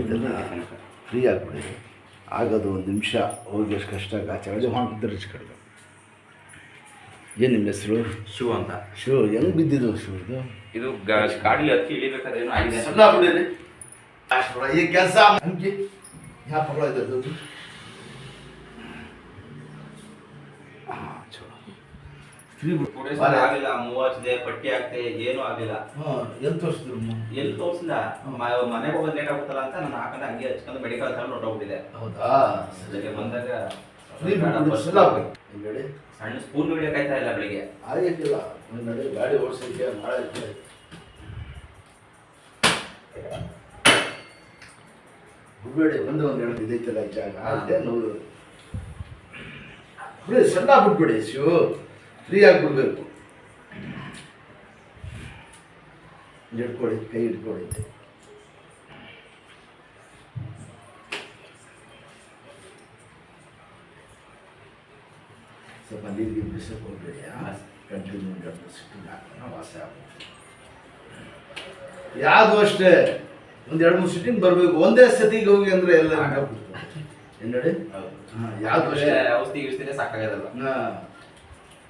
ಇದೆಲ್ಲ ಫ್ರೀ ಆಗಿಬಿಡಿ. ಆಗೋದು ಒಂದು ನಿಮಿಷ ಹೋಗಿ ಎಷ್ಟು ಕಷ್ಟ ಆಚರಣೆ ಮಾಡಿದ್ರೆ ಇಷ್ಟು ಕಡಿಮೆ. ಏನು ನಿಮ್ಮ ಹೆಸರು? ಶಿವ ಅಂತ. ಶಿವ ಹೆಂಗೆ ಬಿದ್ದಿದ್ದು ಶಿವ ಇದು? ಇದು ಗಾಡಿಲಿ ಹತ್ತಿ ಇಳಿಬೇಕಾದ್ರೆ ಏನೋ ಆಗಿದೆ. ಸಣ್ಣ ಬಿಡಿರಿ ಈ ಕೆಲಸ ಹಂಗೆ ಯಾವ ಪಗಳ ಇದೆ ಅದು? ಹಾಂ ಚಲೋ ಫ್ರೀ ಆಗಿಲ್ಲ. ಮೂವತ್ತಿದೆ ಪಟ್ಟಿ ಆಗ್ತೆ ಏನೂ ಆಗಿಲ್ಲ. ಎಲ್ಲಿ ತೋರಿಸಿದ್ರು? ಎಲ್ಲಿ ತೋರಿಸಿಲ್ಲ. ಮನೆಗೆ ಹೋಗೋದು ಲೇಟ್ ಆಗುತ್ತಲ್ಲ ಅಂತ ನಾನು ಹಾಕೊಂಡು ಹಂಗೆ ಹಚ್ಕೊಂಡು ಮೆಡಿಕಲ್ ತಗೊಂಡು ಹೊರಟೋಗ್ಬಿಟ್ಟಿದೆ. ಹೌದಾ? ಬೆಳಿಗ್ಗೆ ಬಂದಾಗ ನೋಡಿ ಸಣ್ಣ ಸ್ಪೂನ್ ಹಿಡಿಯೋಕಾಯ್ತಾ ಇಲ್ಲ ಬೆಳಿಗ್ಗೆ. ಆಗಿಲ್ಲ ನೋಡಿ ಗಾಡಿ ಓಡಿಸೋಕ್ಕೆ ನಾಳೆ ಬಿಡಬೇಡಿ. ಒಂದು ಹೇಳೋದು ಇದೈತಲ್ಲ ಜಾಗ ಅದೇ ನೋಡು. ಬಿಡಿ ಸಣ್ಣ ಬಿಟ್ಬಿಡಿ ಶಿವ, ಫ್ರೀ ಆಗಿಬಿಡ್ಬೇಕು. ಹಿಡ್ಕೊಳ್ಳಿ, ಕೈ ಹಿಡ್ಕೊಳ್ಳಿ. ಸ್ವಲ್ಪ ನೀರಿಗೆ ಬಿಸಿಲು ಕೊಡಬೇಡಿ. ಕಂಟಿನ್ಯೂ ಸಿಟ್ಟು ವಾಸ ಆಗುತ್ತೆ. ಯಾವುದು ಅಷ್ಟೇ ಒಂದು 2-3 ಸಿಟ್ಟಿಂಗ್ ಬರಬೇಕು. ಒಂದೇ ಸತಿಗೆ ಹೋಗಿ ಅಂದರೆ ಎಲ್ಲ ಏನು ನೋಡಿ. ಯಾವುದು ಅಷ್ಟೇ ಔಷಧಿ ಗಿಷ್ಟಿನೇ ಸಾಕಾಗೋದಲ್ಲ.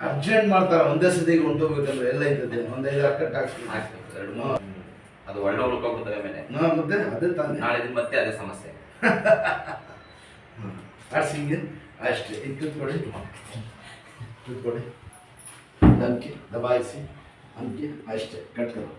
ಅರ್ಜೆಂಟ್ ಮಾಡ್ತಾರೆ. ಒಂದೇ ಸತಿಗೆ ಹೊಂಟೋಗ್ಬೇಕಂದ್ರೆ ಎಲ್ಲ ಇರ್ತದೆ. ಒಂದು 5 ಕಟ್ ಹಾಕ್ಸ್ಬೇಕು. ಅದು ಒಳ್ಳೆ ಉಳ್ಕೊಬಿಡ್ತದೆ ಮೇಲೆ. ಮತ್ತೆ ಅದೇ ತಾನೇ ನಾಳೆ ದಿನ ಮತ್ತೆ ಅದೇ ಸಮಸ್ಯೆ. ಆಡ್ಸಿಂಗೆ ಅಷ್ಟೇ. ಕೂತ್ಕೊಳ್ಳಿ ಕೂತ್ಕೊಳ್ಳಿ. ಅಂಕಿ ದಬಾಯಿಸಿ ಅಂಕಿ ಅಷ್ಟೇ ಕಟ್ಕೊಂಡು